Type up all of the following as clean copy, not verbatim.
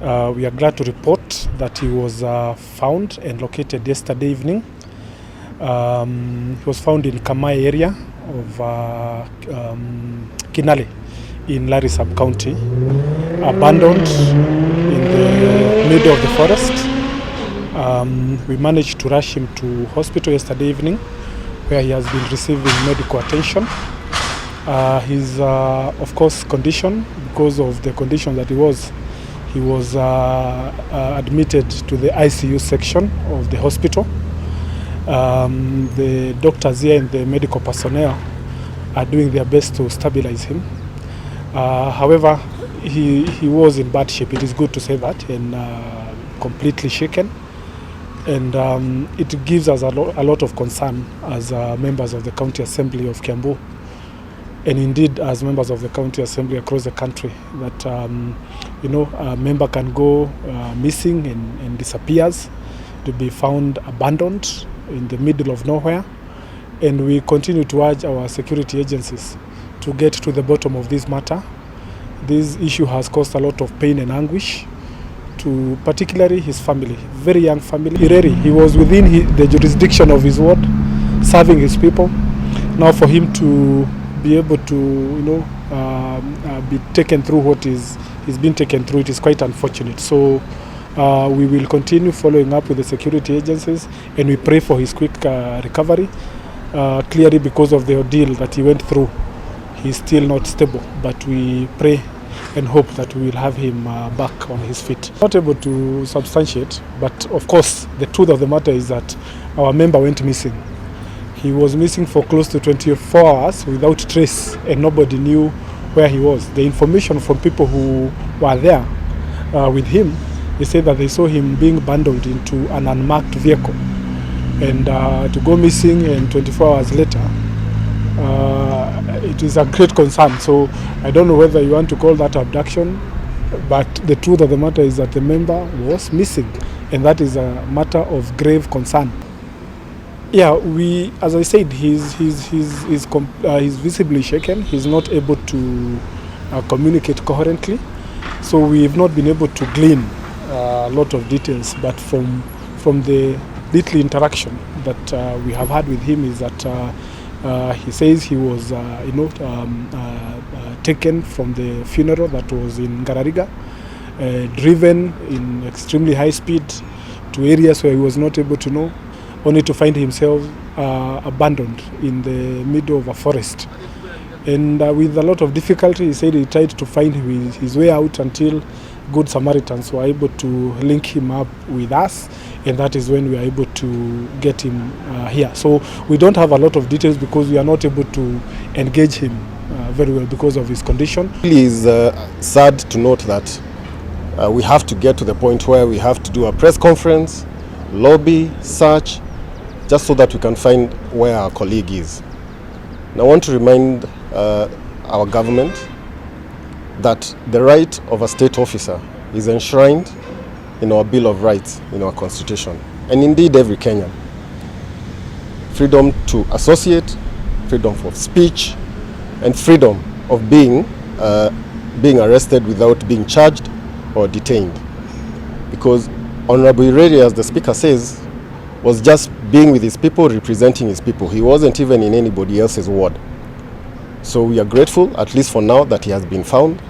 We are glad to report that he was found and located yesterday evening. He was found in Kamai area of Kinale in Lari sub-county, abandoned in the middle of the forest. We managed to rush him to hospital yesterday evening, where he has been receiving medical attention. His, of course, condition, because of the condition that he was admitted to the ICU section of the hospital. The doctors here and the medical personnel are doing their best to stabilize him. However, he was in bad shape. It is good to say that, and completely shaken. And it gives us a lot of concern as members of the County Assembly of Kiambu, and indeed as members of the County Assembly across the country, that a member can go missing and disappears, to be found abandoned in the middle of nowhere. And we continue to urge our security agencies to get to the bottom of this matter. This issue has caused a lot of pain and anguish to particularly his family, very young family. He was within the jurisdiction of his ward, serving his people. Now for him to be able to be taken through what he's been taken through, it is quite unfortunate. So we will continue following up with the security agencies, and we pray for his quick recovery. Clearly, because of the ordeal that he went through, he's still not stable, but we pray and hope that we will have him back on his feet. Not able to substantiate, but of course the truth of the matter is that our member went missing. He was missing for close to 24 hours without trace, and nobody knew where he was. The information from people who were there with him, they said that they saw him being bundled into an unmarked vehicle, and to go missing and 24 hours later, it is a great concern. So I don't know whether you want to call that abduction, but the truth of the matter is that the member was missing, and that is a matter of grave concern. Yeah, as I said, he's visibly shaken. He's not able to communicate coherently, so we've not been able to glean a lot of details. But from the little interaction that we have had with him, is that he says he was taken from the funeral that was in Garariga, driven in extremely high speed to areas where he was not able to know, only to find himself abandoned in the middle of a forest. And with a lot of difficulty, he said he tried to find his way out until good Samaritans were able to link him up with us, and that is when we are able to get him here. So we don't have a lot of details because we are not able to engage him very well because of his condition. It is sad to note that we have to get to the point where we have to do a press conference, lobby, search, just so that we can find where our colleague is. And I want to remind our government that the right of a state officer is enshrined in our Bill of Rights, in our Constitution, and indeed every Kenyan. Freedom to associate, freedom of speech, and freedom of being arrested without being charged or detained. Because Honorable Ireri, as the Speaker says, was just being with his people, representing his people. He wasn't even in anybody else's ward. So we are grateful, at least for now, that he has been found,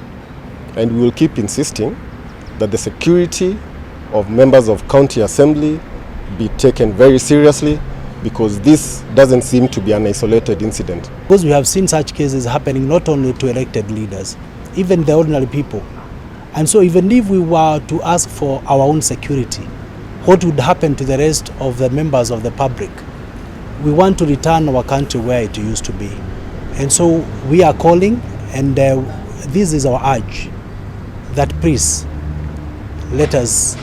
and we will keep insisting that the security of members of County Assembly be taken very seriously, because this doesn't seem to be an isolated incident. Because we have seen such cases happening not only to elected leaders, even the ordinary people. And so even if we were to ask for our own security, what would happen to the rest of the members of the public? We want to return our country where it used to be. And so we are calling, and this is our urge, that please let us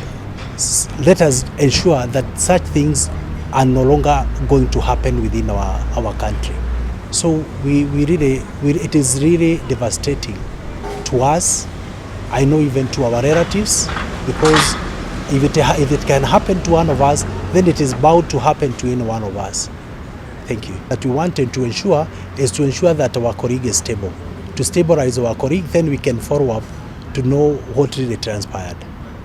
ensure that such things are no longer going to happen within our country. So it is really devastating to us, I know, even to our relatives, because if it can happen to one of us, then it is bound to happen to any one of us. Thank you. What we wanted to ensure is to ensure that our colleague is stable. To stabilize our colleague, then we can follow up to know what really transpired.